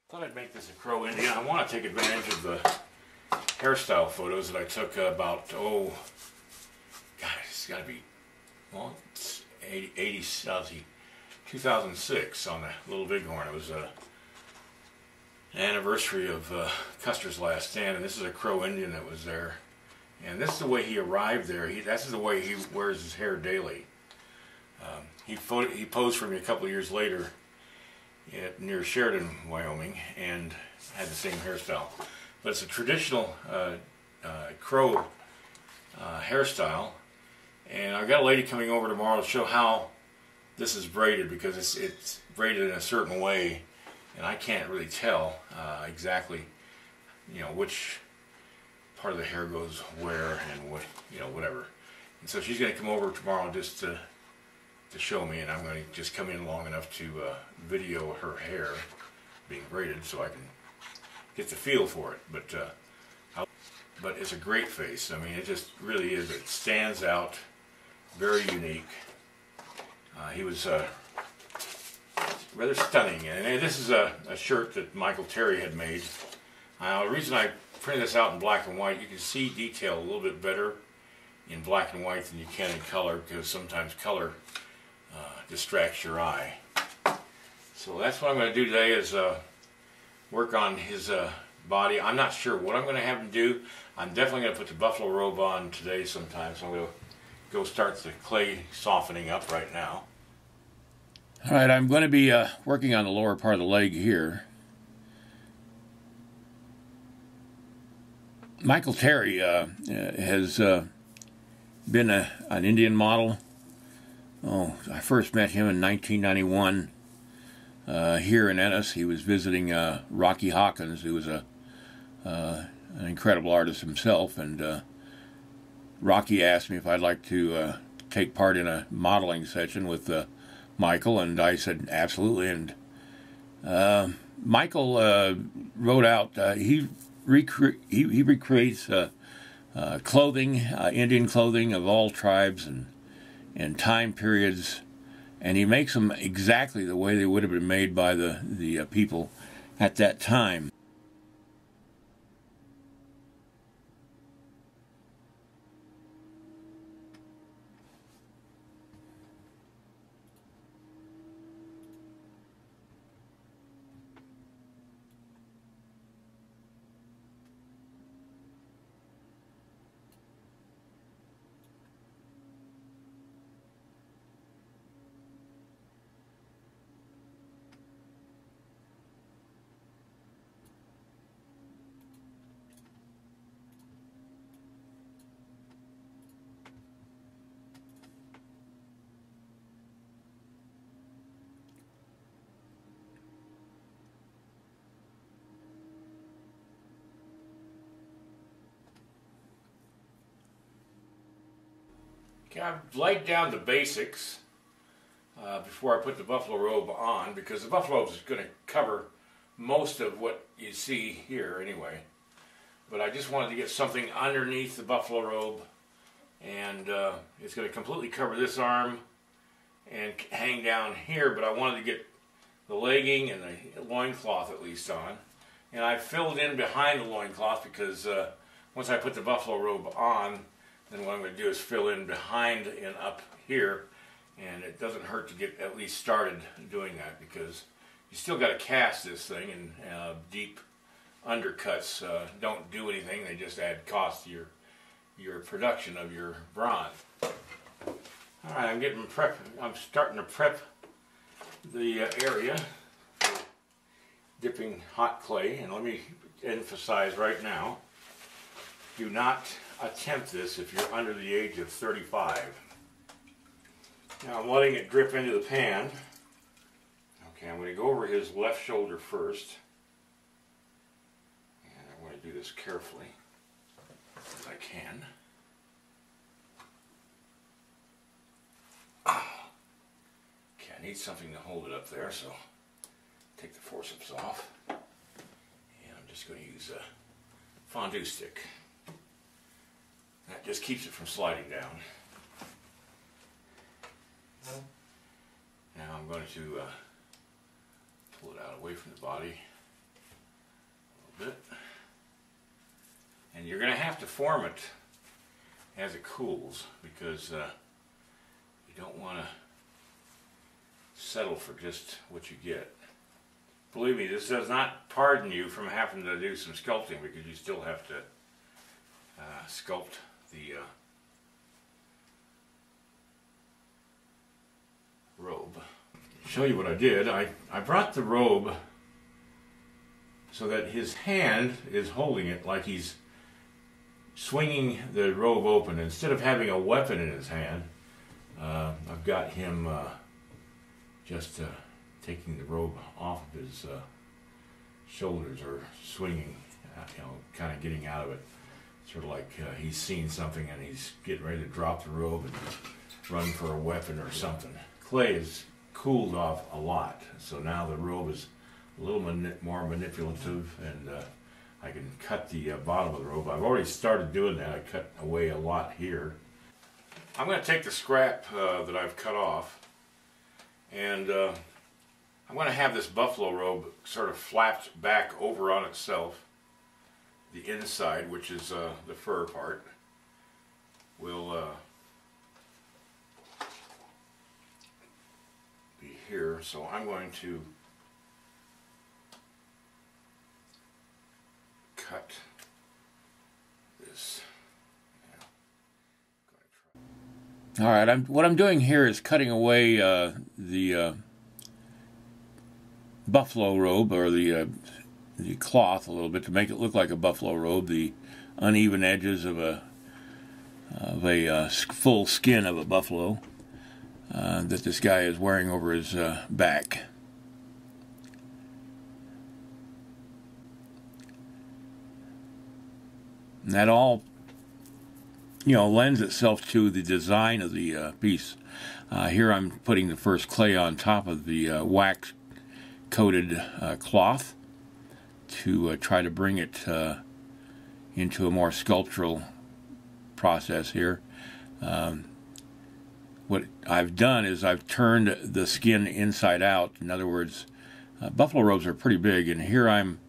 Thought I'd make this a crow Indian. I want to take advantage of the hairstyle photos that I took about, God, it's got to be, well, it's 2006 on the Little Bighorn. It was an anniversary of Custer's last stand, and this is a crow Indian that was there. And this is the way he arrived there. This is the way he wears his hair daily. He posed for me a couple of years later near Sheridan, Wyoming, and had the same hairstyle. But it's a traditional crow hairstyle, and I've got a lady coming over tomorrow to show how this is braided, because it's braided in a certain way, and I can't really tell exactly, which part of the hair goes where and what, whatever. And so she's going to come over tomorrow just to show me, and I'm going to just come in long enough to video her hair being braided so I can get the feel for it. But it's a great face. I mean, it just really is. It stands out, very unique. He was rather stunning, and this is a shirt that Michael Terry had made. The reason I printed this out in black and white, you can see detail a little bit better in black and white than you can in color, because sometimes color distracts your eye. So that's what I'm going to do today, is work on his body. I'm not sure what I'm going to have him do. I'm definitely going to put the Buffalo Robe on today sometime, so I'm going to go start the clay softening up right now. Alright, I'm going to be working on the lower part of the leg here. Michael Terry has been an Indian model. I first met him in 1991 here in Ennis. He was visiting Rocky Hawkins, who was an incredible artist himself, and Rocky asked me if I'd like to take part in a modeling session with Michael, and I said absolutely. And Michael wrote out, he recreates clothing, Indian clothing of all tribes and time periods, and he makes them exactly the way they would have been made by the people at that time. Okay, I've laid down the basics before I put the Buffalo Robe on, because the Buffalo Robe is going to cover most of what you see here anyway. But I just wanted to get something underneath the Buffalo Robe, and it's going to completely cover this arm and hang down here, but I wanted to get the legging and the loincloth at least on. And I filled in behind the loincloth, because once I put the Buffalo Robe on, then what I'm going to do is fill in behind and up here, and it doesn't hurt to get at least started doing that, because you still got to cast this thing, and deep undercuts don't do anything. They just add cost to your production of your bronze. All right, I'm starting to prep the area for dipping hot clay, and let me emphasize right now, do not attempt this if you're under the age of 35. Now I'm letting it drip into the pan. Okay, I'm going to go over his left shoulder first. And I'm going to do this carefully as I can. Okay, I need something to hold it up there, so take the forceps off. And I'm just going to use a fondue stick. That just keeps it from sliding down. Now I'm going to pull it out away from the body. bit. And you're going to have to form it as it cools, because you don't want to settle for just what you get. Believe me, this does not pardon you from having to do some sculpting, because you still have to sculpt the robe. Show you what I did. I brought the robe so that his hand is holding it like he's swinging the robe open. Instead of having a weapon in his hand, I've got him just taking the robe off of his shoulders, or swinging, you know, kind of getting out of it. Sort of like he's seen something and he's getting ready to drop the robe and run for a weapon or something. Clay has cooled off a lot, so now the robe is a little more manipulative, and I can cut the bottom of the robe. I've already started doing that. I cut away a lot here. I'm going to take the scrap that I've cut off, and I'm going to have this buffalo robe sort of flapped back over on itself. The inside, which is the fur part, will be here. So I'm going to cut this. All right, what I'm doing here is cutting away the buffalo robe, or the cloth, a little bit to make it look like a buffalo robe. The uneven edges of a full skin of a buffalo that this guy is wearing over his back. And that all, you know, lends itself to the design of the piece. Here I'm putting the first clay on top of the wax coated cloth to try to bring it into a more sculptural process here. What I've done is I've turned the skin inside out. In other words, buffalo robes are pretty big, and here I'm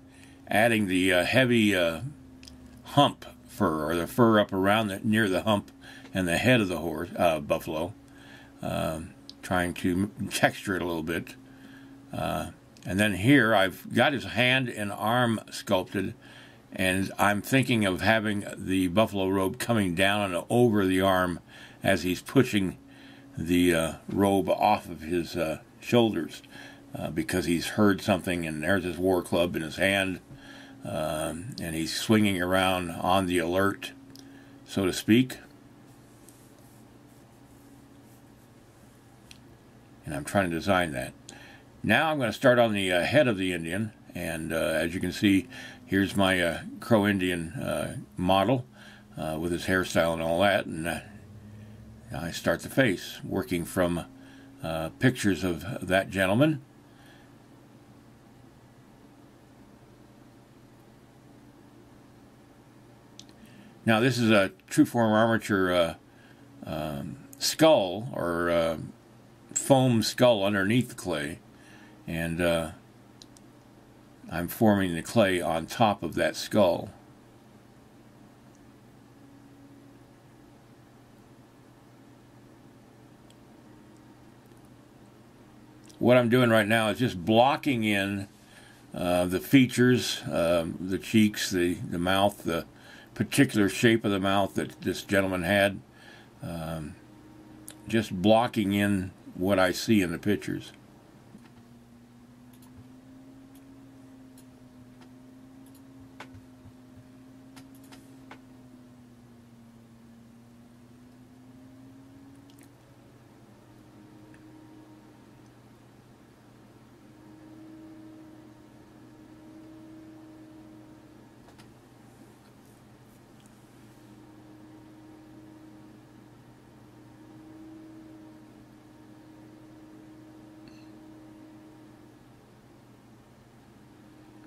adding the heavy hump fur, or the fur up around near the hump and the head of the horse, buffalo, trying to texture it a little bit. And then here I've got his hand and arm sculpted, and I'm thinking of having the buffalo robe coming down and over the arm as he's pushing the robe off of his shoulders, because he's heard something, and there's his war club in his hand, and he's swinging around on the alert, so to speak. And I'm trying to design that. Now I'm going to start on the head of the Indian, and as you can see, here's my Crow Indian model with his hairstyle and all that, and I start the face, working from pictures of that gentleman. Now this is a true form armature skull, or foam skull underneath the clay. And I'm forming the clay on top of that skull. What I'm doing right now is just blocking in the features, the cheeks, the mouth, the particular shape of the mouth that this gentleman had. Just blocking in what I see in the pictures.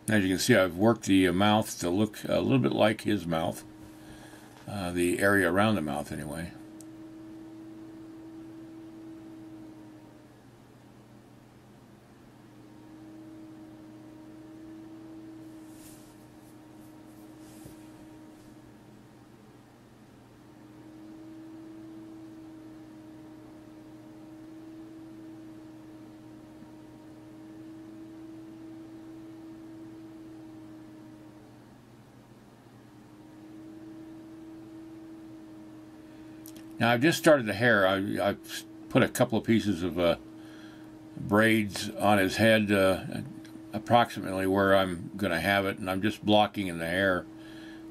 As you can see, I've worked the mouth to look a little bit like his mouth, the area around the mouth anyway. Now I've just started the hair. I put a couple of pieces of braids on his head, approximately where I'm going to have it, and I'm just blocking in the hair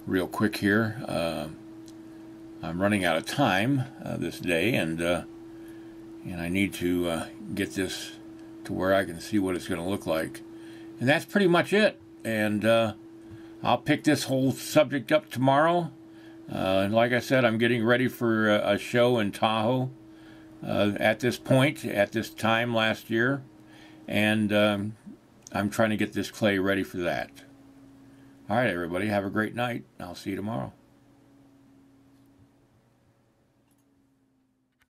real quick here. I'm running out of time this day, and I need to get this to where I can see what it's going to look like. And that's pretty much it. And I'll pick this whole subject up tomorrow. And like I said, I'm getting ready for a show in Tahoe at this point, at this time last year. And I'm trying to get this clay ready for that. All right, everybody, have a great night. I'll see you tomorrow.